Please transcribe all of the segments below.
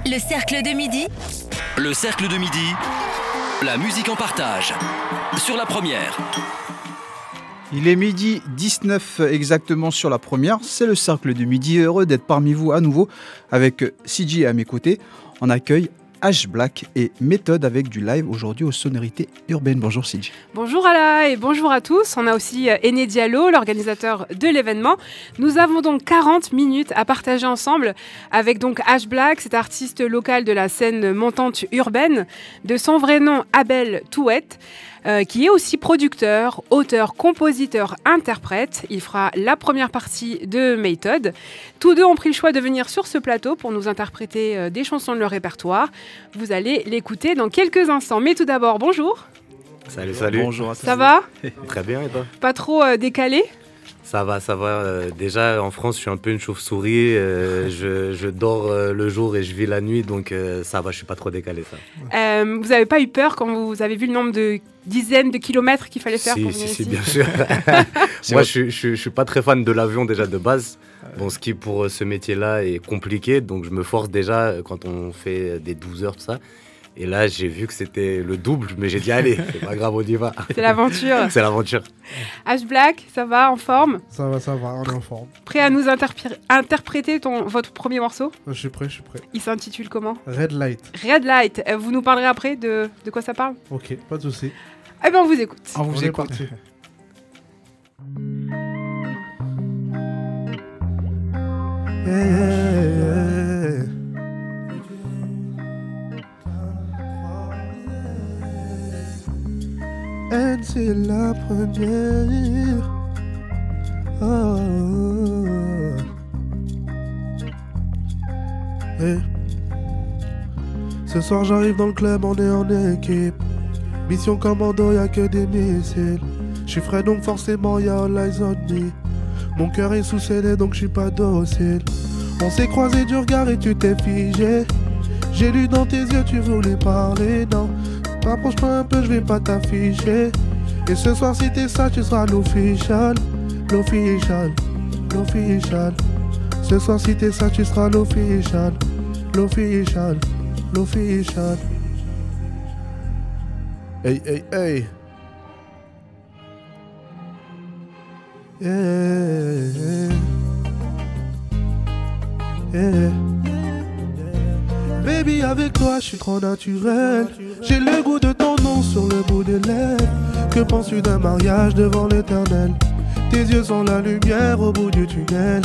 Le cercle de midi. Le cercle de midi, la musique en partage, sur la première. Il est midi 19 exactement sur la première, c'est le cercle de midi, heureux d'être parmi vous à nouveau avec CJ à mes côtés. On accueille H Black et Méthode avec du live aujourd'hui aux sonorités urbaines. Bonjour CJ. Bonjour Ala et bonjour à tous. On a aussi Aîné Diallo, l'organisateur de l'événement. Nous avons donc 40 minutes à partager ensemble avec donc H Black, cet artiste local de la scène montante urbaine, de son vrai nom Abel Touette. Qui est aussi producteur, auteur, compositeur, interprète. Il fera la première partie de Méthode. Tous deux ont pris le choix de venir sur ce plateau pour nous interpréter des chansons de leur répertoire. Vous allez l'écouter dans quelques instants. Mais tout d'abord, bonjour. Salut. Bonjour à tous. Ça va ? Très bien, et toi ? Pas trop décalé ? Ça va. Déjà, en France, je suis un peu une chauve-souris. Je dors le jour et je vis la nuit, donc ça va, je suis pas trop décalé. Ça. Vous n'avez pas eu peur quand vous avez vu le nombre de dizaines de kilomètres qu'il fallait faire pour venir ici ? Si, bien sûr. Moi, je suis pas très fan de l'avion déjà de base. Bon, ce qui pour ce métier-là est compliqué, donc je me force déjà quand on fait des 12 heures, tout ça. Et là, j'ai vu que c'était le double, mais j'ai dit, allez, c'est pas grave, on y va. C'est l'aventure. C'est l'aventure. H Black, ça va, en forme ? Ça va, on est en forme. Prêt à nous interpréter votre premier morceau ? Je suis prêt. Il s'intitule comment ? Red Light. Red Light. Vous nous parlerez après de quoi ça parle ? Ok, pas de souci. Eh bien, on vous écoute. On vous est écoute. parti. Yeah. And c'est la première. Oh. Hey. Ce soir j'arrive dans le club, on est en équipe. Mission commando, y'a que des missiles. J'suis frais donc forcément y'a all eyes on me. Mon cœur est sous scellé donc j'suis pas docile. On s'est croisé du regard et tu t'es figé. J'ai lu dans tes yeux, tu voulais parler, non. Rapproche-toi un peu, je vais pas t'afficher. Et ce soir, si t'es ça, tu seras l'official. L'official. Ce soir, si t'es ça, tu seras l'official. L'official. Hey. Yeah. Baby, avec toi, je suis trop naturel. J'ai le goût de ton nom sur le bout des lèvres. Que penses-tu d'un mariage devant l'éternel? Tes yeux sont la lumière au bout du tunnel.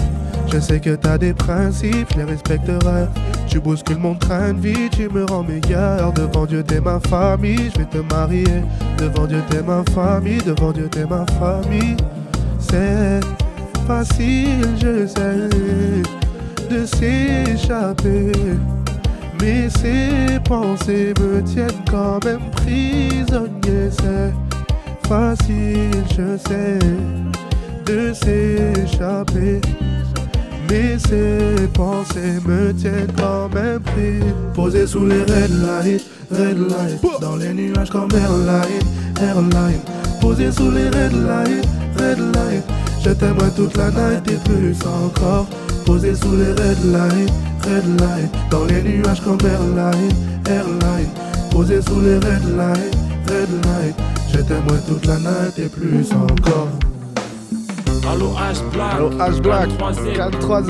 Je sais que t'as des principes, je les respecterai. Tu bouscules mon train de vie, tu me rends meilleur. Devant Dieu t'es ma famille, je vais te marier. Devant Dieu t'es ma famille, devant Dieu t'es ma famille. C'est facile, je sais, de s'échapper. Mais ces pensées me tiennent quand même prisonnier. C'est facile, je sais, de s'échapper. Mais ces pensées me tiennent quand même pris. Posé sous les red light, dans les nuages comme airline. Posé sous les red light, je t'aimerai toute la night et plus encore. Posé sous les red light, dans les nuages comme airline. Posé sous les red light, je t'aimerai toute la night et plus encore. Allo H Black, 4-3-Z.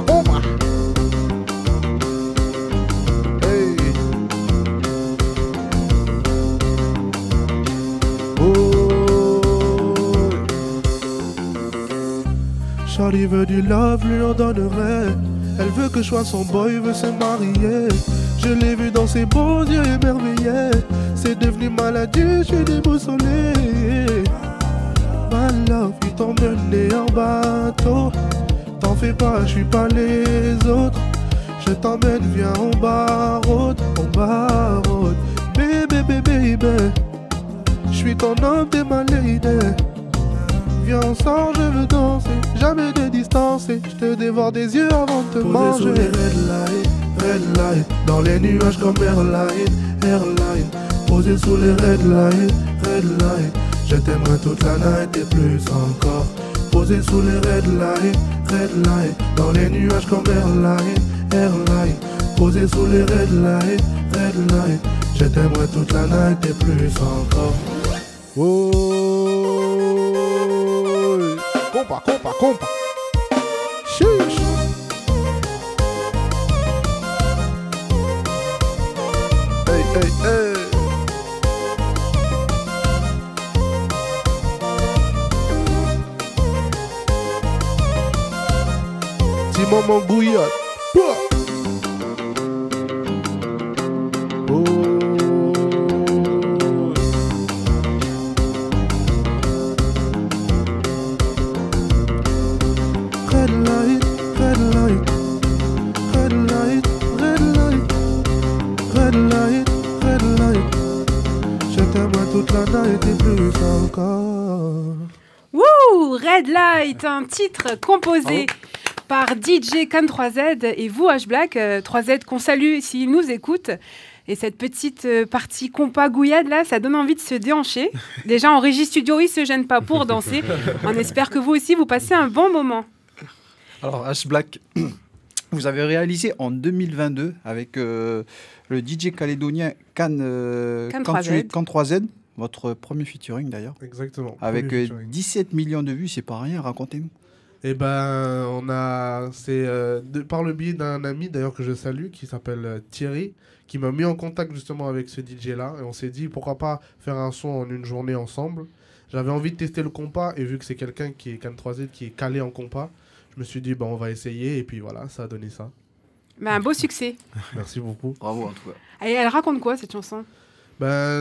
Combat. Hey. Oh. Charlie veut du love, lui en donnerait. Elle veut que je sois son boy, veut se marier. Je l'ai vu dans ses beaux yeux émerveillés. C'est devenu maladie, je suis déboussolé. My love, ils t'ont mené en bateau. T'en fais pas, je suis pas les autres. Je t'emmène, viens, on barode. Baby. Je suis ton homme, t'es ma lady. Viens, on sort, je veux danser. Jamais de distance, je te dévore des yeux avant de te manger. Sous les red light, dans les nuages comme airline. Posé sous les red light, Je t'aimerai toute la night et plus encore. Posé sous les red light, dans les nuages comme airline. Posé sous les red light. Je t'aimerai toute la night et plus encore. Oh, compa. Chiche. Hey. Petit maman bouillotte. Red Light, un titre composé par DJ Can 3Z et vous H-Black, 3Z qu'on salue s'il nous écoute. Et cette petite partie compas gouillade là, ça donne envie de se déhancher. Déjà en régie studio, ils se gênent pas pour danser. On espère que vous aussi vous passez un bon moment. Alors H-Black, vous avez réalisé en 2022 avec le DJ calédonien Can 3Z. Votre premier featuring d'ailleurs. Exactement. Avec 17 millions de vues, c'est pas rien, racontez-nous. Eh ben, c'est par le biais d'un ami d'ailleurs que je salue, qui s'appelle Thierry, qui m'a mis en contact justement avec ce DJ-là. Et on s'est dit, pourquoi pas faire un son en une journée ensemble. J'avais envie de tester le compas, et vu que c'est quelqu'un qui est Can 3Z, qui est calé en compas, je me suis dit, on va essayer, et puis voilà, ça a donné ça. Un beau succès. Merci beaucoup. Bravo en tout cas. Et elle raconte quoi cette chanson ?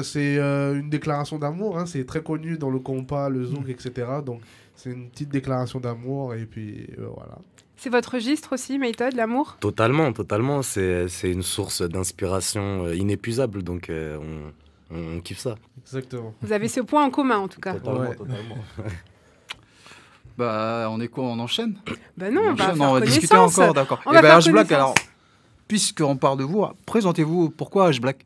C'est une déclaration d'amour, hein. C'est très connu dans le compas, le zouk, etc. Donc c'est une petite déclaration d'amour et puis voilà. C'est votre registre aussi, Méthode, l'amour ? Totalement. C'est une source d'inspiration inépuisable, donc on kiffe ça. Exactement. Vous avez ce point en commun en tout cas. Totalement. On est quoi ? On enchaîne ? Non, on va discuter encore, d'accord. Et H-Black, alors, puisqu'on parle de vous, présentez-vous, pourquoi H-Black ?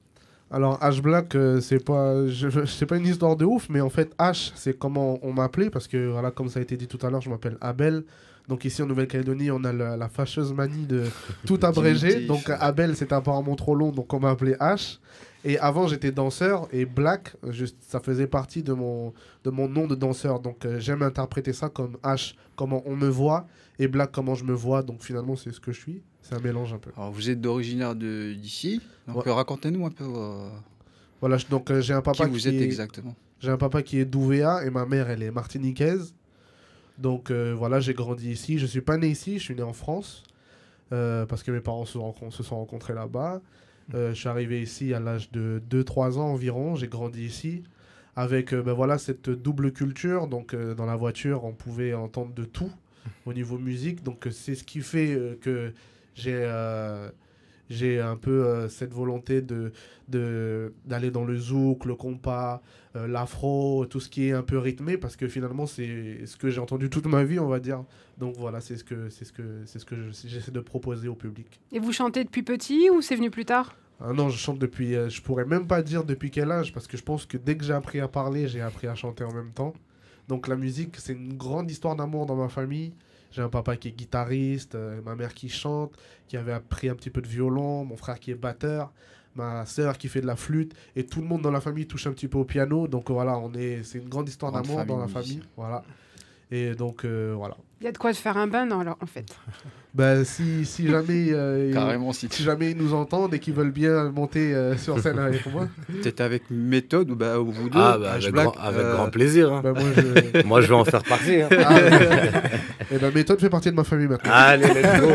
Alors H-Black, c'est pas une histoire de ouf, mais en fait H, c'est comment on m'appelait, parce que voilà, comme ça a été dit tout à l'heure, je m'appelle Abel. Donc ici en Nouvelle-Calédonie, on a la fâcheuse manie de tout abréger. Donc Abel, c'était apparemment trop long, donc on m'a appelé H. Et avant, j'étais danseur, et Black, ça faisait partie de mon nom de danseur. Donc j'aime interpréter ça comme H, comment on me voit, et Black, comment je me vois. Donc finalement, c'est ce que je suis. C'est un mélange un peu. Alors vous êtes d'originaire d'ici, donc racontez-nous un peu voilà, donc j'ai un papa qui vous êtes exactement. J'ai un papa qui est d'Ouvéa et ma mère, elle est martiniquaise. Donc voilà, j'ai grandi ici. Je suis pas né ici, je suis né en France parce que mes parents se sont rencontrés là-bas. Je suis arrivé ici à l'âge de 2-3 ans environ. J'ai grandi ici avec voilà, cette double culture. Donc dans la voiture, on pouvait entendre de tout au niveau musique. Donc c'est ce qui fait que j'ai un peu cette volonté d'aller dans le zouk, le compas, l'afro, tout ce qui est un peu rythmé, parce que finalement c'est ce que j'ai entendu toute ma vie, on va dire. Donc voilà, c'est ce que j'essaie de proposer au public. Et vous chantez depuis petit ou c'est venu plus tard ? Ah non, je chante depuis, je pourrais même pas dire depuis quel âge, parce que je pense que dès que j'ai appris à parler, j'ai appris à chanter en même temps. Donc la musique, c'est une grande histoire d'amour dans ma famille. J'ai un papa qui est guitariste, ma mère qui chante, qui avait appris un petit peu de violon, mon frère qui est batteur, ma sœur qui fait de la flûte, et tout le monde dans la famille touche un petit peu au piano. Donc voilà, c'est une grande histoire d'amour dans la famille. Voilà. Et donc voilà. Il y a de quoi se faire un bain, non, alors, en fait. Si jamais, carrément, si jamais ils nous entendent et qu'ils veulent bien monter sur scène avec moi. Peut-être avec Méthode ou vous deux. Avec grand plaisir. Hein. Moi, je vais en faire partie. Hein. Et Méthode fait partie de ma famille maintenant. Allez, let's go.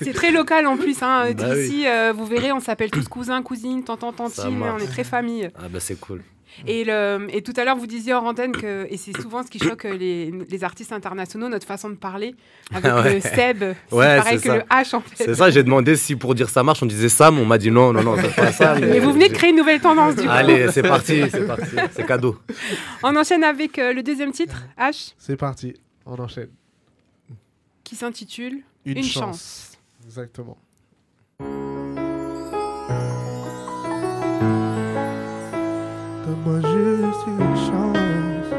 C'est très local en plus. Hein. Ici, vous verrez, on s'appelle tous cousins, cousines, tonton, tantine. On est très famille. C'est cool. Et tout à l'heure, vous disiez hors antenne que, et c'est souvent ce qui choque les artistes internationaux, notre façon de parler avec le Seb, c'est pareil que ça. Le H en fait. C'est ça, j'ai demandé si pour dire ça marche, on disait Sam, on m'a dit non, c'est pas ça. Mais vous venez de créer une nouvelle tendance du coup. Allez, c'est parti, c'est cadeau. On enchaîne avec le deuxième titre, H. C'est parti, on enchaîne. Qui s'intitule Une chance. Exactement. Donne-moi juste une chance.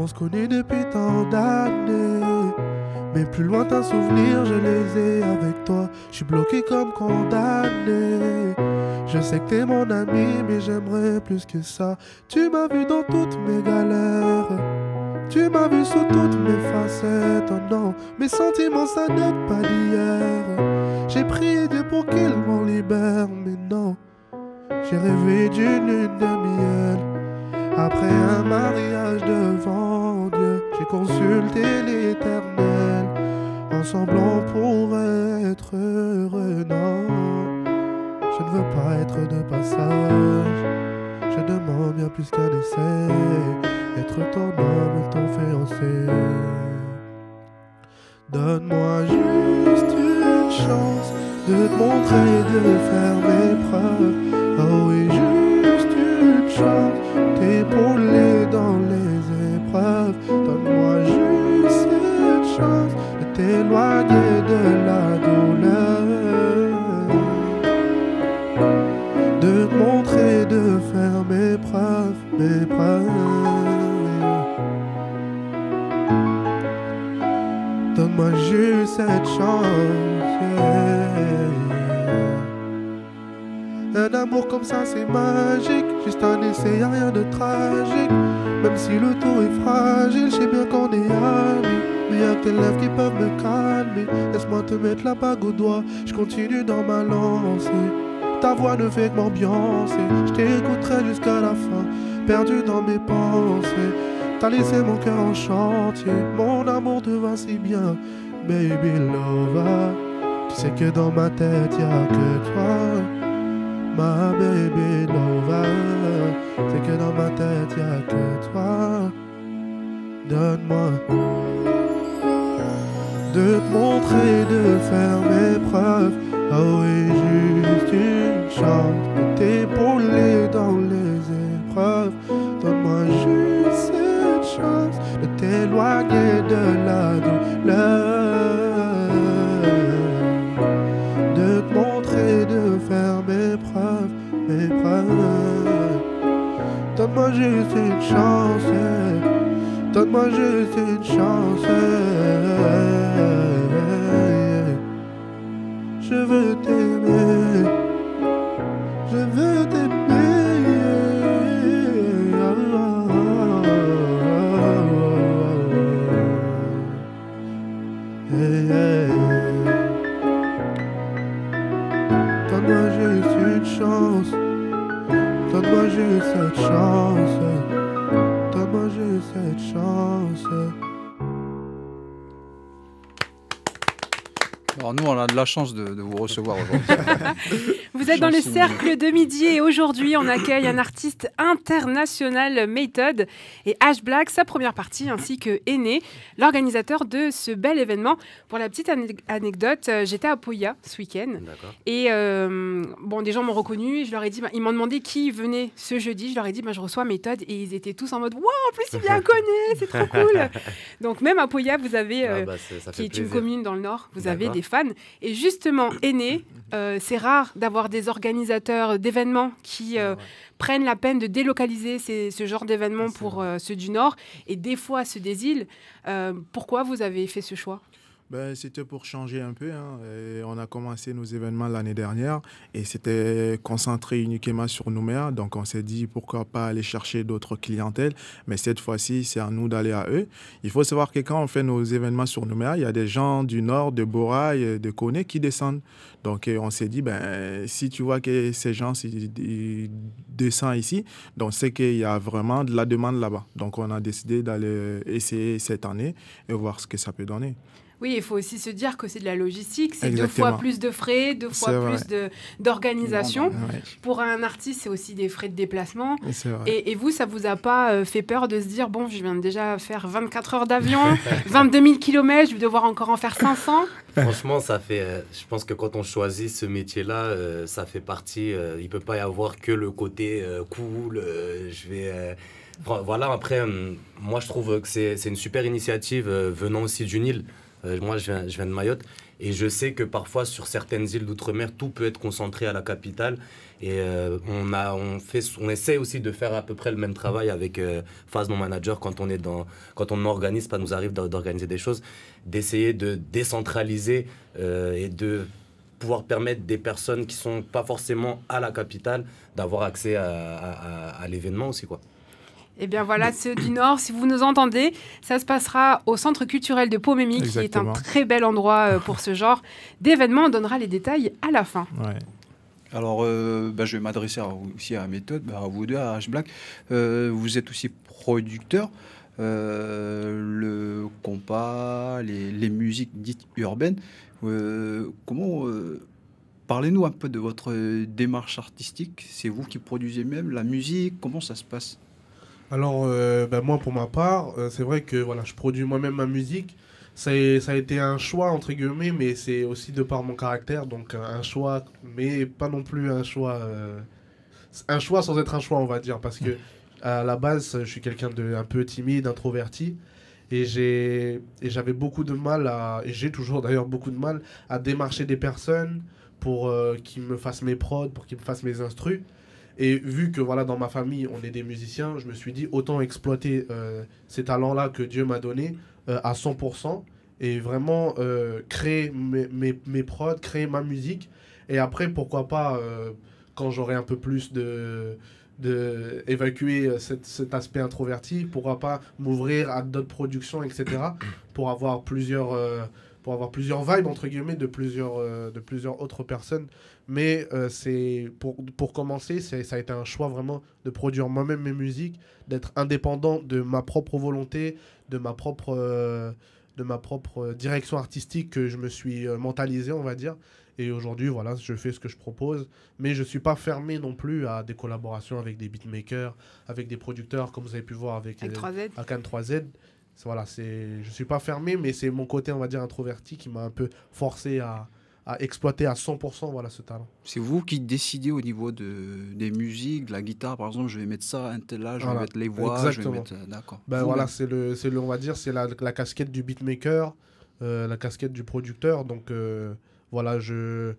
On se connaît depuis tant d'années. Mes plus lointains souvenirs, je les ai avec toi. Je suis bloqué comme condamné. Je sais que t'es mon ami, mais j'aimerais plus que ça. Tu m'as vu dans toutes mes galères. Tu m'as vu sous toutes mes facettes. Oh non, mes sentiments ça date pas d'hier. J'ai prié Dieu pour qu'il m'en libère, mais non. J'ai rêvé d'une lune de miel. Après un mariage devant Dieu, j'ai consulté l'Éternel. Ensemble on pourrait être heureux, non. Je ne veux pas être de passage. Je demande bien plus qu'un essai. Être ton homme ou ton fiancé. Donne-moi juste une chance de te montrer et de faire mes preuves. Oh oui, juste une chance t'épauler dans les épreuves. Donne-moi juste cette chance de t'éloigner de la douleur. De te montrer, de faire mes preuves, mes preuves. Donne-moi juste cette chance, yeah. Un amour comme ça c'est magique. Juste un essai, y'a rien de tragique. Même si le taux est fragile, je sais bien qu'on est amis. Mais y'a que tes lèvres qui peuvent me calmer. Laisse-moi te mettre la bague au doigt. Je continue dans ma lancée. Ta voix ne fait que m'ambiancer. Je t'écouterai jusqu'à la fin, perdu dans mes pensées. T'as laissé mon cœur en chantier. Mon amour te va si bien, baby lover. Tu sais que dans ma tête y'a que toi, ma baby lover. Tu sais que dans ma tête y'a que toi. Donne-moi de te montrer, de faire mes preuves. Oh oui, juste une chance de t'épauler dans les épreuves. Donne-moi juste cette chance de t'éloigner de la douleur. De te montrer, de faire mes preuves, mes preuves. Donne-moi juste une chance, donne-moi juste une chance. Je veux t'aimer, je veux t'aimer. Donne-moi juste une chance, donne-moi juste cette chance, donne-moi juste cette chance. Alors nous, on a de la chance de vous recevoir aujourd'hui. Vous êtes dans le cercle de midi et aujourd'hui, on accueille un artiste international, Méthode, et Ash Black, sa première partie, ainsi que Aîné, l'organisateur de ce bel événement. Pour la petite anecdote, j'étais à Poya ce week-end. D'accord. Et bon, des gens m'ont reconnu et je leur ai dit, ils m'ont demandé qui venait ce jeudi. Je leur ai dit, je reçois Méthode et ils étaient tous en mode, wow, en plus il bien connaît, c'est trop cool. Donc même à Poya, vous avez, qui est une commune dans le nord, vous avez des fans. Et justement, Aîné, c'est rare d'avoir des organisateurs d'événements qui prennent la peine de délocaliser ce genre d'événements pour ceux du Nord et des fois ceux des îles. Pourquoi vous avez fait ce choix ? C'était pour changer un peu. Et on a commencé nos événements l'année dernière et c'était concentré uniquement sur Nouméa. Donc, on s'est dit pourquoi pas aller chercher d'autres clientèles. Mais cette fois-ci, c'est à nous d'aller à eux. Il faut savoir que quand on fait nos événements sur Nouméa, il y a des gens du Nord, de Bora et de Koné qui descendent. Donc, on s'est dit, si tu vois que ces gens ils descendent ici, donc c'est qu'il y a vraiment de la demande là-bas. Donc, on a décidé d'aller essayer cette année et voir ce que ça peut donner. Oui, il faut aussi se dire que c'est de la logistique, c'est Exactement. 2 fois plus de frais, 2 fois plus d'organisation. Ouais. Pour un artiste, c'est aussi des frais de déplacement. C'est vrai. Et vous, ça vous a pas fait peur de se dire, bon, je viens déjà faire 24 heures d'avion, 22 000 km, je vais devoir encore en faire 500 ? Franchement, ça fait. Je pense que quand on choisit ce métier-là, ça fait partie. Il peut pas y avoir que le côté cool. Voilà. Après, moi, je trouve que c'est une super initiative venant aussi du Nil. Moi, je viens de Mayotte. Et je sais que parfois, sur certaines îles d'outre-mer, tout peut être concentré à la capitale. Et on essaie aussi de faire à peu près le même travail avec Faz, mon manager, quand on organise, pas nous arrive d'organiser des choses, d'essayer de décentraliser et de pouvoir permettre des personnes qui sont pas forcément à la capitale d'avoir accès à l'événement aussi, quoi. Eh bien voilà, ceux du Nord, si vous nous entendez, ça se passera au Centre culturel de Pomémy, qui est un très bel endroit pour ce genre d'événement. On donnera les détails à la fin. Ouais. Alors, je vais m'adresser aussi à Méthode, à vous deux, à H Black. Vous êtes aussi producteur. Le compas, les musiques dites urbaines. Parlez-nous un peu de votre démarche artistique. C'est vous qui produisez même la musique. Comment ça se passe ? Alors, moi, pour ma part, c'est vrai que voilà, je produis moi-même ma musique. Ça a été un choix, entre guillemets, mais c'est aussi de par mon caractère. Donc, un choix, mais pas non plus un choix... un choix sans être un choix, on va dire. Parce que, à la base, je suis quelqu'un de un peu timide, introverti. Et j'avais beaucoup de mal et j'ai toujours d'ailleurs beaucoup de mal à démarcher des personnes pour qu'ils me fassent mes prods, pour qu'ils me fassent mes instrus. Et vu que voilà, dans ma famille, on est des musiciens, je me suis dit autant exploiter ces talents-là que Dieu m'a donnés à 100% et vraiment créer mes prods, créer ma musique. Et après, pourquoi pas, quand j'aurai un peu plus évacuer cet aspect introverti, pourquoi pas m'ouvrir à d'autres productions, etc. pour avoir plusieurs vibes, entre guillemets, de plusieurs autres personnes. Mais c'est pour commencer, ça a été un choix vraiment de produire moi-même mes musiques, d'être indépendant de ma propre volonté, de ma propre direction artistique que je me suis mentalisé, on va dire. Et aujourd'hui, voilà, je fais ce que je propose. Mais je ne suis pas fermé non plus à des collaborations avec des beatmakers, avec des producteurs, comme vous avez pu voir avec Cannes 3Z. Voilà, je ne suis pas fermé, mais c'est mon côté, on va dire, introverti qui m'a un peu forcé à exploiter à 100% voilà, ce talent. C'est vous qui décidez au niveau des musiques, de la guitare, par exemple, je vais mettre ça, un tel là, je vais mettre les voix, exactement. Je vais mettre... D'accord. Voilà, c'est on va dire, c'est la casquette du beatmaker, la casquette du producteur. Donc, voilà, je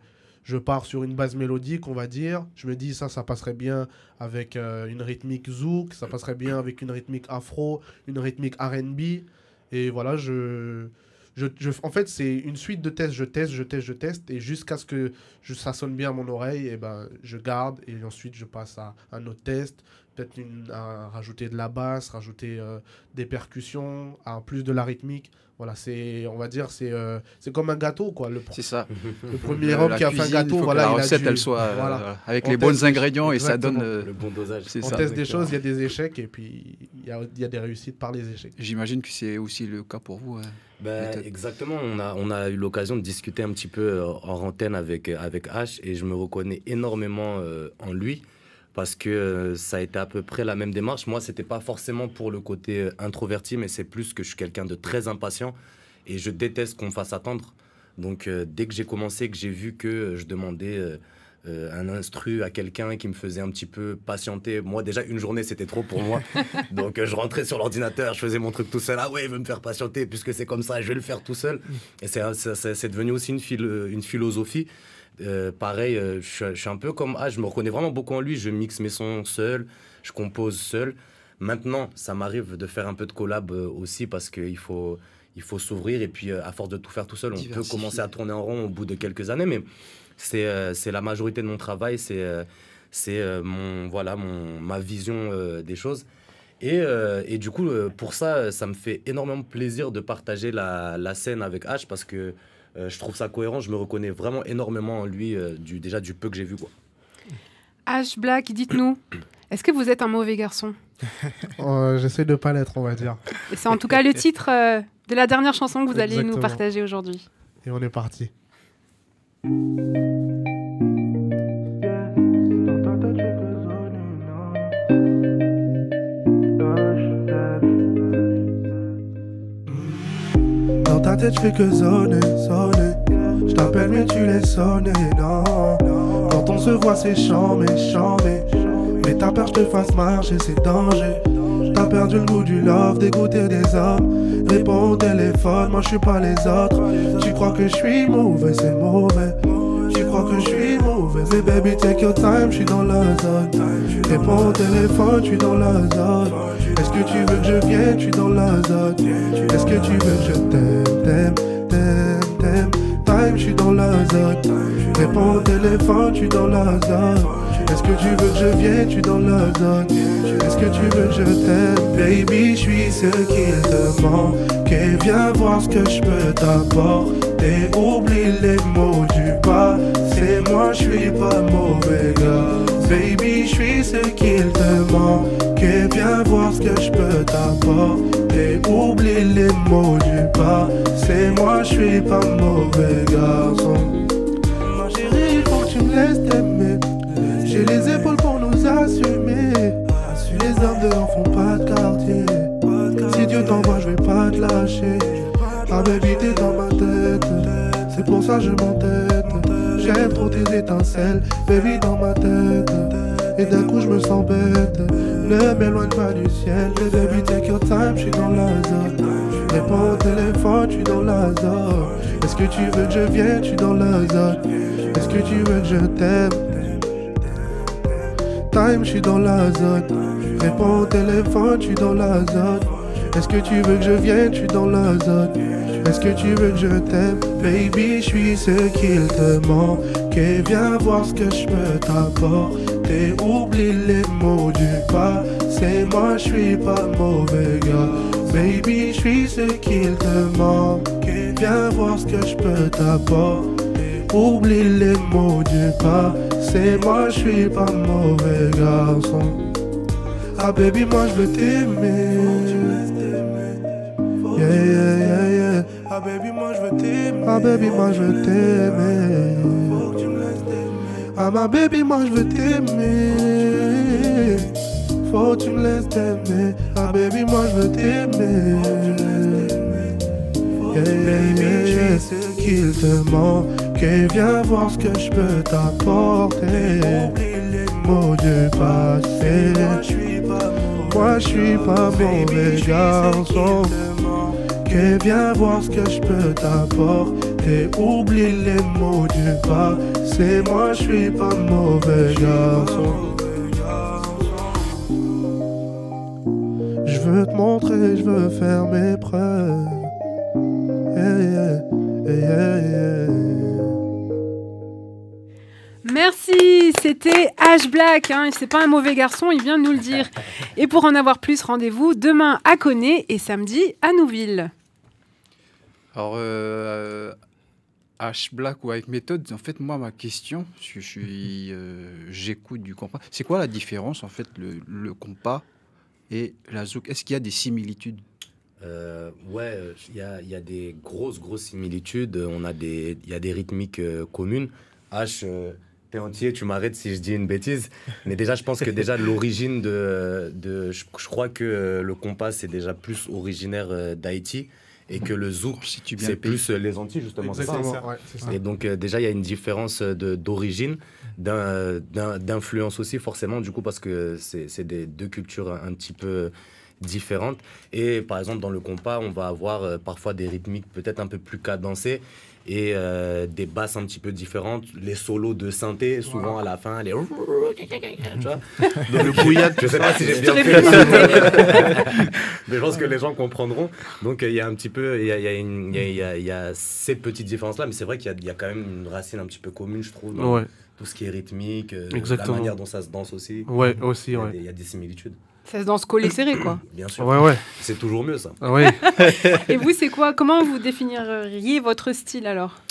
pars sur une base mélodique, on va dire. Je me dis, ça passerait bien avec une rythmique zouk, ça passerait bien avec une rythmique afro, une rythmique R&B. Et voilà, en fait, c'est une suite de tests. Je teste. Et jusqu'à ce que ça sonne bien à mon oreille, et je garde. Et ensuite, je passe à un autre test. Peut-être à rajouter de la basse, rajouter des percussions, en plus de la rythmique. Voilà, on va dire, c'est comme un gâteau, quoi. C'est ça. Le premier homme qui a fait un gâteau, voilà, la recette, elle soit avec les bons ingrédients et ça donne le bon dosage. On teste des choses, il y a des échecs et puis il y a des réussites par les échecs. J'imagine que c'est aussi le cas pour vous. Exactement, on a eu l'occasion de discuter un petit peu en antenne avec H et je me reconnais énormément en lui. Parce que ça a été à peu près la même démarche. Moi, c'était pas forcément pour le côté introverti, mais c'est plus que je suis quelqu'un de très impatient et je déteste qu'on me fasse attendre. Donc, dès que j'ai commencé, que j'ai vu que je demandais un instru à quelqu'un qui me faisait un petit peu patienter. Moi, déjà, une journée, c'était trop pour moi. Donc, je rentrais sur l'ordinateur, je faisais mon truc tout seul. Ah ouais, il veut me faire patienter, puisque c'est comme ça, je vais le faire tout seul. Et c'est devenu aussi une philosophie. Pareil, je suis un peu comme je me reconnais vraiment beaucoup en lui. Je mixe mes sons seul, je compose seul. Maintenant, ça m'arrive de faire un peu de collab aussi parce qu'il faut s'ouvrir et puis à force de tout faire tout seul, on peut commencer à tourner en rond au bout de quelques années. Mais c'est la majorité de mon travail, c'est ma vision des choses. Et du coup, pour ça, ça me fait énormément plaisir de partager la scène avec H parce que je trouve ça cohérent, je me reconnais vraiment énormément en lui, déjà du peu que j'ai vu, quoi. H Black, dites-nous, est-ce que vous êtes un mauvais garçon ? J'essaie de ne pas l'être, on va dire. Et c'est en tout cas le titre de la dernière chanson que vous allez nous partager aujourd'hui. Et on est parti. Dans ta tête, je fais que sonner. Je t'appelle, mais tu laisses sonner, non. Quand on se voit, c'est chambé. Mais t'as peur, je te fasse marcher, c'est danger. T'as perdu le goût du love, dégoûté des hommes. Réponds Réponds au téléphone, moi je suis pas les autres. Tu crois que je suis mauvais, c'est mauvais. Tu crois que je suis mauvais, mais baby take your time, je suis dans la zone. Réponds au téléphone, je suis dans la zone. Est-ce que tu veux que je vienne, je suis dans la zone. Est-ce que tu veux que je t'aime, time, je suis dans la zone. Réponds au téléphone, je suis dans la zone. Est-ce que tu veux que je vienne, je suis dans la zone. Est-ce que tu veux que je t'aime, baby, je suis ce qu'il te manque. Et viens voir ce que je peux t'apporter. Oublie les mots du bas, c'est moi, je suis pas mauvais gars. Baby, je suis ce qu'il te manque. Et viens voir ce que je peux t'apporter. Oublie les mots du bas, c'est moi, je suis pas mauvais garçon. Ma chérie, il faut que tu me laisses t'aimer. J'ai les épaules pour nous assumer. Les hommes dehors font pas de quartier. Si Dieu t'envoie, je vais pas te lâcher. Ah baby, t'es dans ma tête. C'est pour ça que je m'entête. J'aime trop tes étincelles, baby, dans ma tête. Et d'un coup je me sens bête. Ne m'éloigne pas du ciel. Mais baby, take your time, je suis dans la zone. Réponds au téléphone, je suis dans la zone. Est-ce que tu veux que je vienne, je suis dans la zone. Est-ce que tu veux que je t'aime? Time, je suis dans la zone. Réponds au téléphone, je suis dans la zone. Est-ce que tu veux que je vienne, je suis dans la zone. Est-ce que tu veux que je t'aime, baby, je suis ce qu'il te manque. Et viens voir ce que je peux t'apporter. Oublie les mots du bas, c'est moi, je suis pas mauvais gars. Baby, je suis ce qu'il te manque. Et viens voir ce que je peux t'apporter. Oublie les mots du bas, c'est moi, je suis pas mauvais garçon. Ah baby, moi je veux t'aimer. Yeah, yeah, yeah, yeah. Ah baby, moi je veux t'aimer. Ah baby, moi je veux t'aimer. Ah ma baby, moi je veux t'aimer. Faut que tu me laisses t'aimer. Ah baby, moi je veux t'aimer. Yeah, yeah, yeah, yeah. Ce qu'il te manque. Et viens voir ce que je peux t'apporter. Oublie les mots du passé. Moi je suis pas mauvais garçon. Et viens voir ce que je peux t'apporter. Oublie les mots du bas, c'est moi, je suis pas mauvais garçon. Je veux te montrer, je veux faire mes preuves. Yeah, yeah, yeah, yeah. Merci, c'était Ash Black, hein, c'est pas un mauvais garçon, il vient de nous le dire. Et pour en avoir plus, rendez-vous demain à Koné et samedi à Nouville. Alors, Ash Black ou avec méthode, en fait, moi, ma question, parce que j'écoute du compas, c'est quoi la différence, en fait, le compas et la zouk? Est-ce qu'il y a des similitudes? Ouais, il y a des grosses similitudes. Il y a des rythmiques communes. H, t'es entier, tu m'arrêtes si je dis une bêtise. Mais déjà, je pense que déjà l'origine je crois que le compas c'est déjà plus originaire d'Haïti et que le zouk c'est plus les Antilles justement. C'est ça. Et donc déjà il y a une différence d'origine, d'influence aussi forcément du coup parce que c'est deux cultures un petit peu différentes. Et par exemple dans le compas on va avoir parfois des rythmiques peut-être un peu plus cadencées et des basses un petit peu différentes, les solos de synthé souvent à la fin, les tu vois. Donc, le brouillade, je sais pas si j'ai bien fait, mais je pense que les gens comprendront. Donc il y a un petit peu, il y a ces petites différences là, mais c'est vrai qu'il y a quand même une racine un petit peu commune, je trouve, dans tout ce qui est rythmique, la manière dont ça se danse aussi. Ouais, aussi, il y a des similitudes. Ça se danse collé serré, quoi. Bien sûr. Ouais. C'est toujours mieux, ça. Ouais. Et vous, c'est quoi? Comment vous définiriez votre style, alors?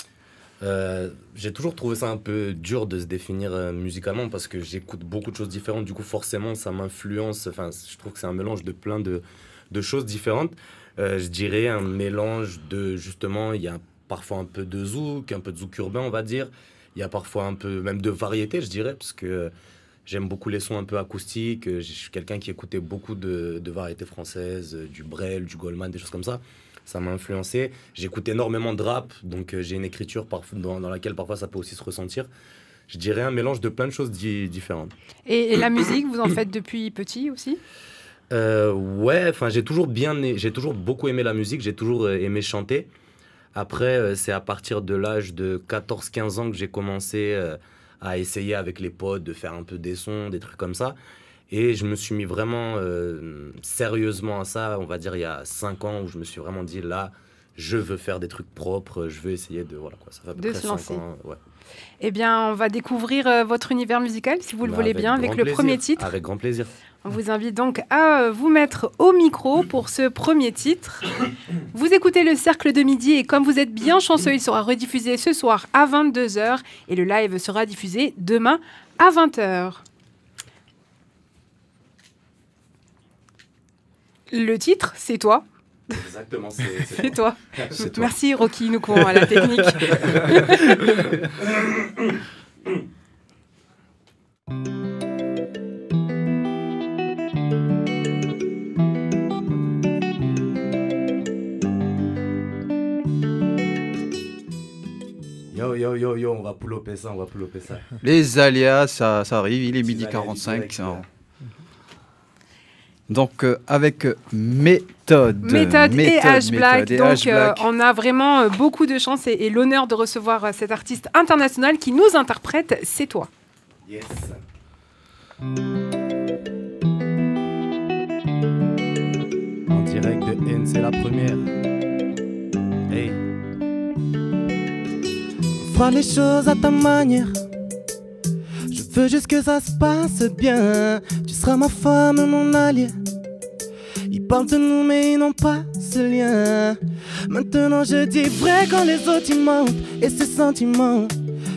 J'ai toujours trouvé ça un peu dur de se définir musicalement parce que j'écoute beaucoup de choses différentes. Du coup, forcément, ça m'influence. Enfin, je trouve que c'est un mélange de plein de choses différentes. Je dirais un mélange de, justement, il y a parfois un peu de zouk urbain, on va dire. Il y a parfois un peu même de variété, je dirais, parce que j'aime beaucoup les sons un peu acoustiques. Je suis quelqu'un qui écoutait beaucoup de variétés françaises, du Brel, du Goldman, des choses comme ça. Ça m'a influencé. J'écoute énormément de rap, donc j'ai une écriture dans laquelle parfois ça peut aussi se ressentir. Je dirais un mélange de plein de choses différentes. Et la musique, vous en faites depuis petit aussi? Ouais, enfin j'ai toujours beaucoup aimé la musique, j'ai toujours aimé chanter. Après, c'est à partir de l'âge de 14-15 ans que j'ai commencé à essayer avec les potes de faire un peu des sons, des trucs comme ça. Et je me suis mis vraiment sérieusement à ça, on va dire il y a 5 ans, où je me suis vraiment dit là, je veux faire des trucs propres, je veux essayer de... Voilà quoi, ça fait à peu près 5 ans. Ouais. Eh bien, on va découvrir votre univers musical, si vous le voulez bien, avec le plaisir. premier titre. Avec grand plaisir. On vous invite donc à vous mettre au micro pour ce premier titre. Vous écoutez le Cercle de Midi et comme vous êtes bien chanceux, il sera rediffusé ce soir à 22h et le live sera diffusé demain à 20h. Le titre, c'est toi. Exactement, C'est toi. C'est toi. Merci Rocky Noucon à la technique. Yo, on va pull-upper ça, Les aléas, ça arrive, il est Petits midi aléas 45. du direct, ça. Donc, avec méthode Et H Black. et Donc, H Black. on a vraiment beaucoup de chance et l'honneur de recevoir cet artiste international qui nous interprète. C'est toi. Yes. En direct de N, c'est la première. Hey. Fera les choses à ta manière. Je veux juste que ça se passe bien. Tu seras ma femme, mon allié. Ils parlent de nous mais ils n'ont pas ce lien. Maintenant je dis vrai quand les autres ils mentent. Et ces sentiments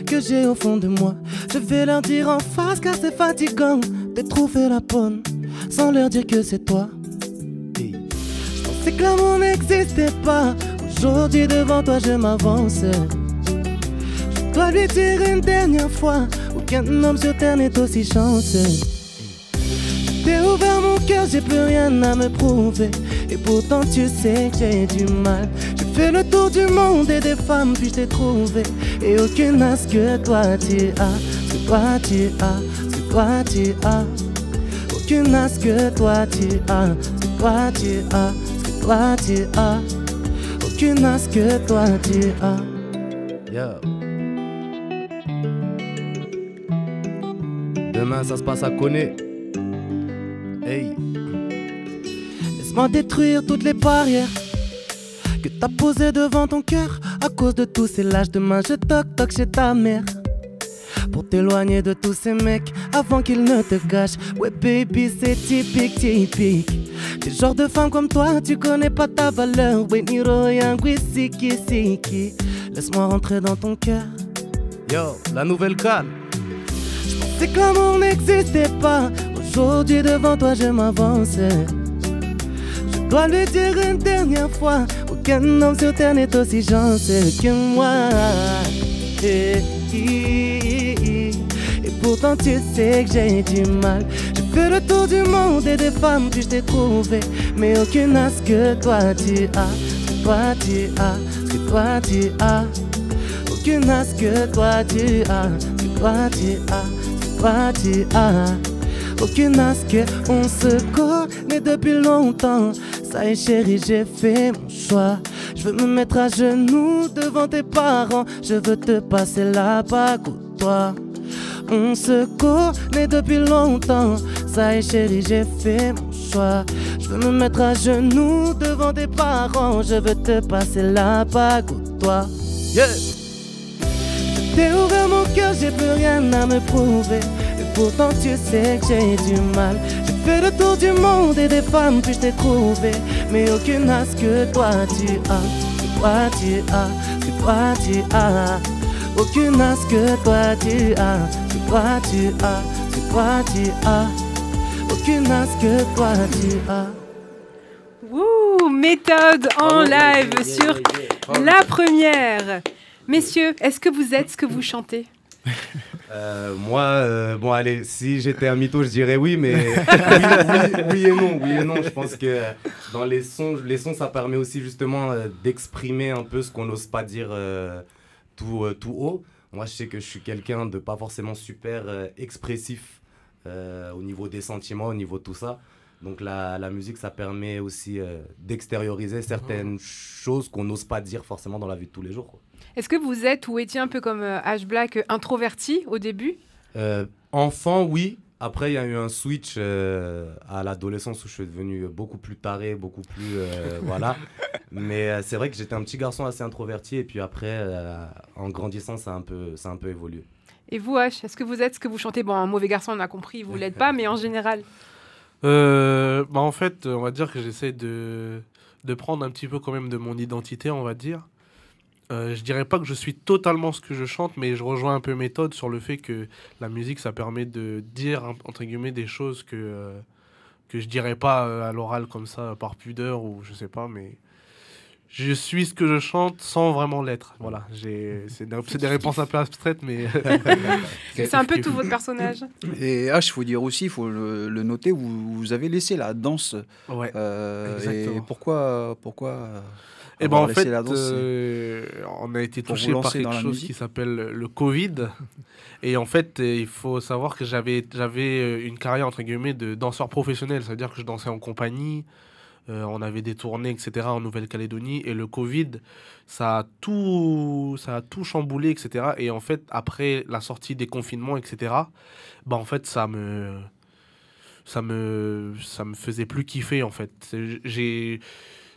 que j'ai au fond de moi, je vais leur dire en face car c'est fatigant de trouver la bonne sans leur dire que c'est toi. Hey. Je pensais que l'amour n'existait pas. Aujourd'hui devant toi je m'avance. Je dois lui dire une dernière fois, aucun homme sur terre n'est aussi chanceux. T'es ouvert mon cœur, j'ai plus rien à me prouver. Et pourtant tu sais que j'ai du mal. J'ai fait le tour du monde et des femmes puis je t'ai trouvé. Et aucune n'a ce que toi tu as. Ce que toi tu as, ce que toi tu as. Aucune n'a ce que toi tu as. Ce que toi tu as, ce que toi tu as. Aucune n'a ce que toi tu as. Yo. Demain ça se passe à Koné. Hey. Laisse-moi détruire toutes les barrières que t'as posées devant ton cœur. À cause de tous ces lâches, demain je toc chez ta mère. Pour t'éloigner de tous ces mecs avant qu'ils ne te gâchent. Ouais baby c'est typique. Des genres de femmes comme toi, tu connais pas ta valeur. Ouais Niro Yangui Siki. Laisse-moi rentrer dans ton cœur. Yo, la nouvelle canne. C'est que l'amour n'existait pas. Aujourd'hui devant toi je m'avance. Je dois lui dire une dernière fois, aucun homme sur terre n'est aussi chanceux que moi. Et pourtant tu sais que j'ai du mal. J'ai fait le tour du monde et des femmes puis je t'ai trouvé. Mais aucune n'a ce que toi tu as. Ce que toi tu as, ce que toi tu as. Aucune n'a ce que toi tu as. Ce que toi tu as, ce que toi tu as. Aucune n'a ce que on se connaît depuis longtemps. Ça y est chérie j'ai fait mon choix. Je veux me mettre à genoux devant tes parents. Je veux te passer la bague au doigt. On se connaît depuis longtemps. Ça y est chérie j'ai fait mon choix. Je veux me mettre à genoux devant tes parents. Je veux te passer la bague au doigt. Yeah. T'es ouvert mon cœur, j'ai plus rien à me prouver. Et pourtant tu sais que j'ai du mal. J'ai fait le tour du monde et des femmes puis je t'ai trouvé. Mais aucune n'a ce que toi tu as. Ce que toi tu as, ce que toi tu as. Aucune n'a ce que toi tu as. Ce que toi tu as, ce que toi tu as. Aucune n'a ce que toi tu as. Wouh, méthode en live sur la première. Messieurs, est-ce que vous êtes ce que vous chantez? Moi, bon allez, si j'étais un mytho, je dirais oui, mais oui et non. Je pense que dans les sons, ça permet aussi justement d'exprimer un peu ce qu'on n'ose pas dire tout haut. Moi, je sais que je suis quelqu'un de pas forcément super expressif au niveau des sentiments, au niveau de tout ça. Donc la musique, ça permet aussi d'extérioriser certaines choses qu'on n'ose pas dire forcément dans la vie de tous les jours, quoi. Est-ce que vous êtes ou étiez un peu comme H Black introverti au début? Enfant, oui. Après, il y a eu un switch à l'adolescence où je suis devenu beaucoup plus taré, beaucoup plus... voilà. Mais c'est vrai que j'étais un petit garçon assez introverti. Et puis après, en grandissant, ça a un peu évolué. Et vous, H, est-ce que vous êtes ce que vous chantez? Bon, un mauvais garçon, on a compris, vous ne l'êtes pas, mais en général. En fait, on va dire que j'essaie de prendre un petit peu quand même de mon identité, on va dire. Je dirais pas que je suis totalement ce que je chante, mais je rejoins un peu Méthode sur le fait que la musique, ça permet de dire, entre guillemets, des choses que je dirais pas à l'oral comme ça, par pudeur ou je sais pas, mais je suis ce que je chante sans vraiment l'être. Voilà, c'est des réponses un peu abstraites, mais... C'est un peu tout votre personnage. Et H, il faut dire aussi, il faut le noter, vous avez laissé la danse. Ouais, Et pourquoi et ben en laissé fait, la danse, on a été pour touché vous par lancer dans quelque la chose musique qui s'appelle le Covid. Et en fait, il faut savoir que j'avais une carrière entre guillemets de danseur professionnel. C'est-à-dire que je dansais en compagnie, on avait des tournées, etc. en Nouvelle-Calédonie. Et le Covid, ça a tout chamboulé, etc. Et en fait, après la sortie des confinements, etc. Bah en fait, ça me faisait plus kiffer en fait.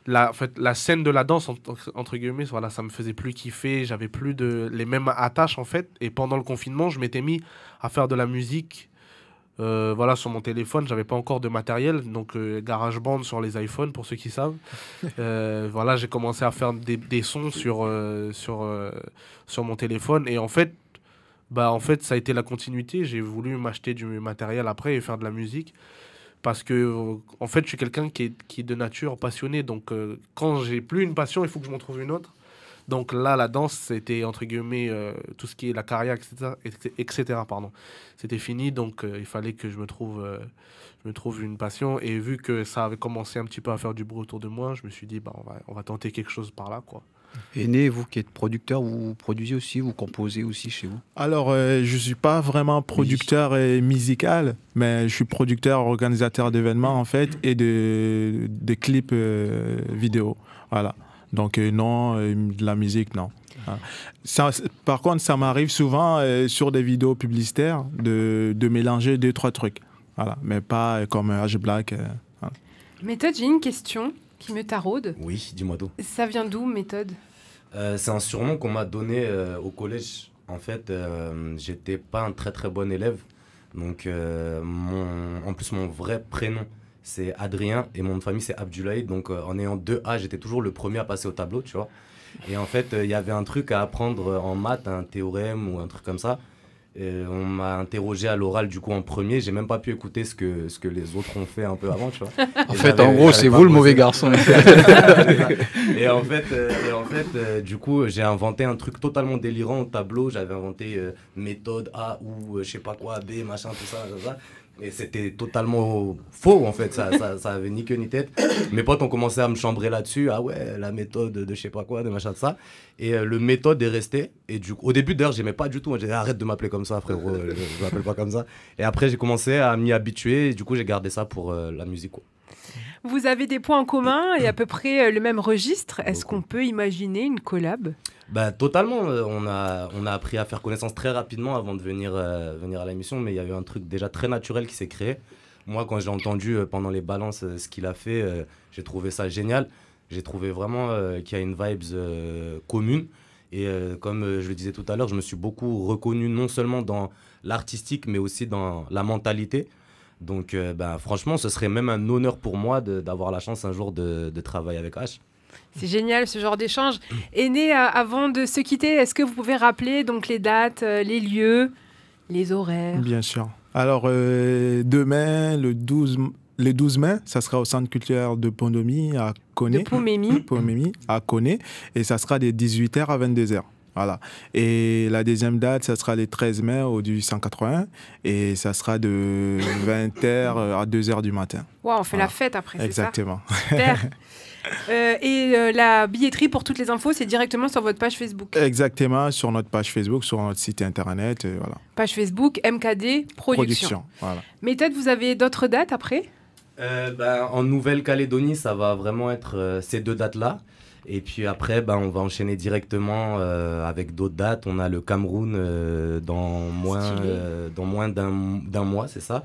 La scène de la danse, entre guillemets, voilà, ça me faisait plus kiffer, j'avais plus les mêmes attaches en fait. Et pendant le confinement, je m'étais mis à faire de la musique voilà, sur mon téléphone. J'avais pas encore de matériel, donc GarageBand sur les iPhones, pour ceux qui savent. Voilà, j'ai commencé à faire des sons sur mon téléphone. Et en fait, ça a été la continuité. J'ai voulu m'acheter du matériel après et faire de la musique. Parce que, en fait, je suis quelqu'un qui est de nature passionné. Donc, quand j'ai plus une passion, il faut que je m'en trouve une autre. Donc là, la danse, c'était, entre guillemets, tout ce qui est la carrière, etc. Pardon. C'était fini. Donc, il fallait que je me trouve une passion. Et vu que ça avait commencé un petit peu à faire du bruit autour de moi, je me suis dit, on va tenter quelque chose par là, quoi. Né, vous qui êtes producteur, vous produisez aussi, vous composez aussi chez vous? Alors, je ne suis pas vraiment producteur musical, mais je suis producteur, organisateur d'événements, en fait, et de clips vidéo. Voilà. Donc, non, de la musique, non. Par contre, ça m'arrive souvent, sur des vidéos publicitaires, de mélanger 2-3 trucs. Voilà. Mais pas comme H Black. Voilà. Méthode, j'ai une question qui me taraude. Oui, dis-moi tout. Ça vient d'où, Méthode? C'est un surnom qu'on m'a donné au collège. En fait, j'étais pas un très très bon élève. Donc, en plus, mon vrai prénom, c'est Adrien et mon nom de famille, c'est Abdoulaye. Donc, en ayant 2 A, j'étais toujours le premier à passer au tableau, tu vois. Et en fait, il y avait un truc à apprendre en maths, un théorème ou un truc comme ça. On m'a interrogé à l'oral du coup en premier, j'ai même pas pu écouter ce que les autres ont fait un peu avant, tu vois. En fait, en gros, c'est vous le mauvais garçon. et en fait, du coup, j'ai inventé un truc totalement délirant au tableau. J'avais inventé méthode A ou je sais pas quoi, B, machin, tout ça. Et c'était totalement faux en fait, ça avait ni queue ni tête. Mes potes ont commencé à me chambrer là-dessus, ah ouais, la méthode de je sais pas quoi, de machin de ça. Et le méthode est resté. Et du coup, au début d'ailleurs, j'aimais pas du tout. J'ai dit arrête de m'appeler comme ça, frérot, je m'appelle pas comme ça. Et après, j'ai commencé à m'y habituer. Et du coup, j'ai gardé ça pour la musique, quoi. Vous avez des points en commun et à peu près le même registre. Est-ce qu'on peut imaginer une collab? Totalement. On a appris à faire connaissance très rapidement avant de venir à l'émission, mais il y a eu un truc déjà très naturel qui s'est créé. Moi, quand j'ai entendu pendant les balances ce qu'il a fait, j'ai trouvé ça génial. J'ai trouvé vraiment qu'il y a une vibes commune. Et comme je le disais tout à l'heure, je me suis beaucoup reconnu non seulement dans l'artistique, mais aussi dans la mentalité. Donc, franchement, ce serait même un honneur pour moi d'avoir la chance un jour de travailler avec H. C'est génial ce genre d'échange. Né, avant de se quitter, est-ce que vous pouvez rappeler donc les dates, les lieux, les horaires? Bien sûr. Alors, demain, le 12 mai, ça sera au Centre culturel de Pondomi à Koné. De Pomémie. Pomémie à Koné. Et ça sera de 18h à 22h. Voilà. Et la deuxième date, ça sera le 13 mai au du 181 et ça sera de 20h à 2h du matin. Wow, on fait la fête après, exactement. C'est ça? Super. Et la billetterie pour toutes les infos, c'est directement sur votre page Facebook? Exactement, sur notre page Facebook, sur notre site internet. Voilà. Page Facebook, MKD Production. Voilà. Méthode, vous avez d'autres dates après? En Nouvelle-Calédonie, ça va vraiment être ces 2 dates-là. Et puis après, on va enchaîner directement avec d'autres dates. On a le Cameroun dans moins d'un mois, c'est ça.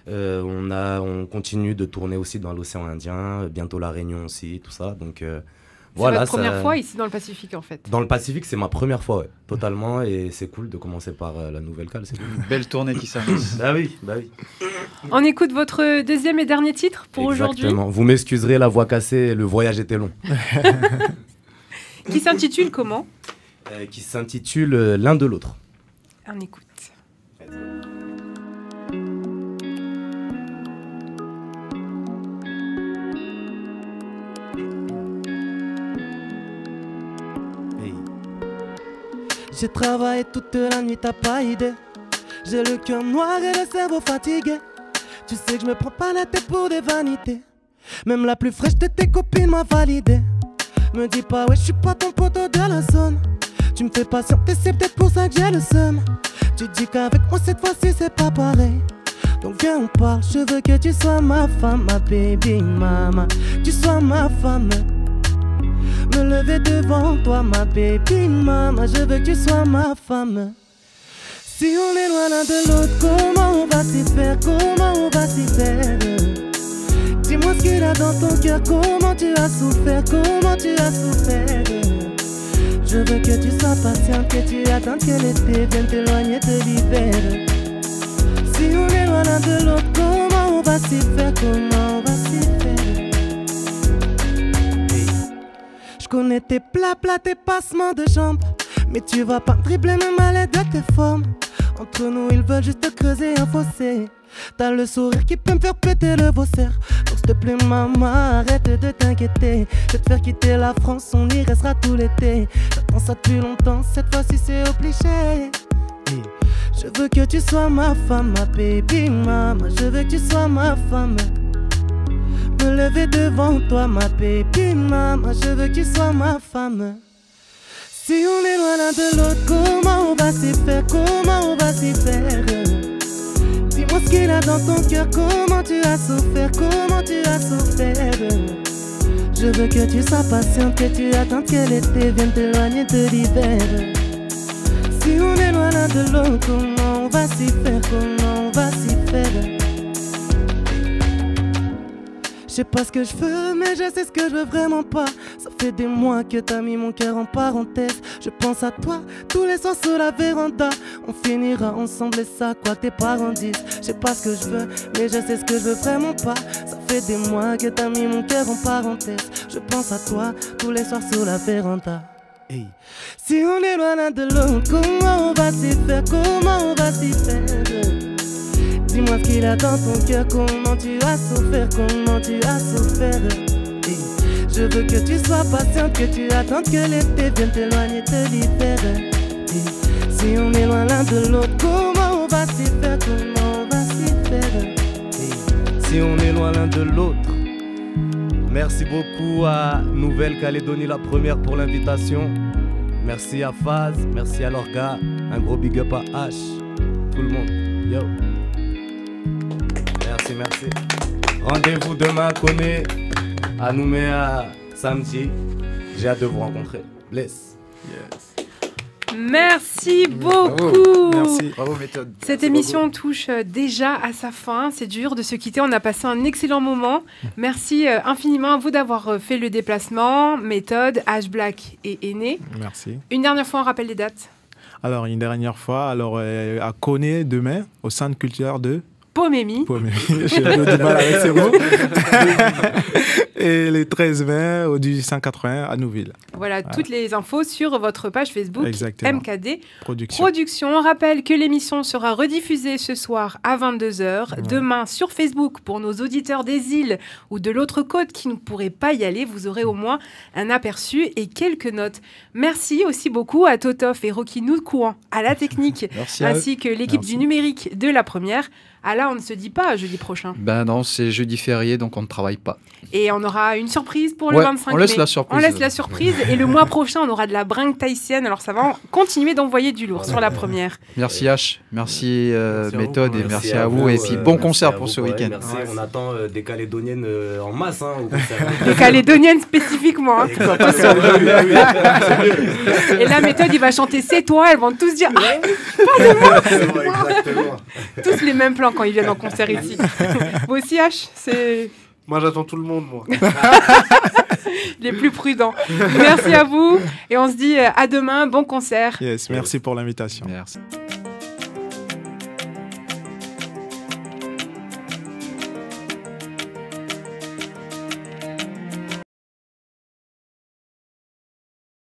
On continue de tourner aussi dans l'océan Indien, bientôt la Réunion aussi, tout ça. Donc voilà, votre première fois ici dans le Pacifique en fait. Dans le Pacifique, c'est ma première fois, ouais, totalement. Et c'est cool de commencer par la Nouvelle-Cale. C'est cool. Belle tournée qui s'annonce. Bah oui. On écoute votre deuxième et dernier titre pour aujourd'hui. Exactement. Vous m'excuserez, la voix cassée, le voyage était long. Qui s'intitule comment Qui s'intitule L'un de l'autre. On écoute. J'ai travaillé toute la nuit, t'as pas idée. J'ai le cœur noir et le cerveau fatigué. Tu sais que je me prends pas la tête pour des vanités. Même la plus fraîche de tes copines m'a validé. Me dis pas ouais, je suis pas ton poteau de la zone. Tu me fais patienter, c'est peut-être pour ça que j'ai le seum. Tu dis qu'avec moi cette fois-ci c'est pas pareil. Donc viens on parle, je veux que tu sois ma femme, ma baby mama. Tu sois ma femme. Me lever devant toi, ma baby mama. Je veux que tu sois ma femme. Si on est loin l'un de l'autre, comment on va s'y faire? Comment on va s'y faire? Dis-moi ce qu'il y a dans ton cœur, comment tu as souffert? Comment tu as souffert? Je veux que tu sois patiente, que tu attendes que l'été vienne t'éloigner de l'hiver. Si on est loin l'un de l'autre, comment on va s'y faire? Comment on va s'y faire? Je connais tes plats, tes passements de jambes, mais tu vas pas dribbler même à l'aide de tes formes. Entre nous, ils veulent juste te creuser un fossé. T'as le sourire qui peut me faire péter le faussaire. Donc s'il te plaît maman, arrête de t'inquiéter. Je vais te faire quitter la France, on y restera tout l'été. J'attends ça depuis longtemps, cette fois-ci c'est obligé. Je veux que tu sois ma femme, ma baby mama. Je veux que tu sois ma femme. Me lever devant toi, ma baby mama. Je veux que tu sois ma femme. Si on est loin l'un de l'autre, comment on va s'y faire? Comment on va s'y faire? Dis-moi ce qu'il y a dans ton cœur, comment tu as souffert? Comment tu as souffert? Je veux que tu sois patiente, que tu attendes que l'été vienne t'éloigner de l'hiver. Si on est loin l'un de l'autre, comment on va s'y faire? Comment on va s'y faire? Je sais pas ce que je veux, mais je sais ce que je veux vraiment pas. Ça fait des mois que t'as mis mon cœur en parenthèse. Je pense à toi tous les soirs sur la véranda. On finira ensemble et ça quoi que tes parents disent. Je sais pas ce que je veux, mais je sais ce que je veux vraiment pas. Ça fait des mois que t'as mis mon cœur en parenthèse. Je pense à toi tous les soirs sur la véranda. Hey. Si on est loin l'un de l'autre, comment on va s'y faire? Comment on va s'y faire? Dis-moi ce qu'il y a dans ton cœur, comment tu as souffert, comment tu as souffert. Hey. Je veux que tu sois patiente, que tu attendes que l'été vienne t'éloigner de l'hiver. Hey. Si on est loin l'un de l'autre, comment on va s'y faire, comment on va s'y faire. Hey. Si on est loin l'un de l'autre. Merci beaucoup à Nouvelle-Calédonie la première pour l'invitation. Merci à Faz, merci à Lorga, un gros big up à H, tout le monde. Yo. Merci. Rendez-vous demain à Koné, à Nouméa samedi. J'ai hâte de vous rencontrer. Bless. Yes. Merci beaucoup. Merci. Bravo méthode. Cette émission touche déjà à sa fin. C'est dur de se quitter. On a passé un excellent moment. Merci infiniment à vous d'avoir fait le déplacement. Méthode, H Black et Aîné. Merci. Une dernière fois, on rappelle les dates. Alors, une dernière fois, à Koné demain, au Centre culturel de Pomémie. J'ai un peu du mal avec ces mots. Et les 13 mai du 180 à Nouville. Voilà, toutes les infos sur votre page Facebook. Exactement. MKD Production. On rappelle que l'émission sera rediffusée ce soir à 22h. Ouais. Demain sur Facebook pour nos auditeurs des îles ou de l'autre côte qui ne pourraient pas y aller. Vous aurez au moins un aperçu et quelques notes. Merci aussi beaucoup à Totof et Rocky Noukouan à la technique, ainsi que l'équipe du numérique de la première. Ah là, on ne se dit pas jeudi prochain. Ben non, c'est jeudi férié, donc on ne travaille pas. Et on aura une surprise pour le 25 mai. On laisse la surprise. On laisse la surprise. Et le mois prochain, on aura de la bringue tahitienne. Alors ça va continuer d'envoyer du lourd sur la première. Merci H, merci Méthode et merci à vous. Et puis bon concert pour ce week-end. Merci, on attend des Calédoniennes en masse au concert. Des Calédoniennes spécifiquement. Et là, Méthode, il va chanter C'est toi. Elles vont tous dire Exactement. tous les mêmes plans quand ils viennent en concert ici. Vous aussi, H, c'est... Moi, j'attends tout le monde, moi. les plus prudents. Merci à vous et on se dit à demain, bon concert. Yes, merci pour l'invitation. Merci.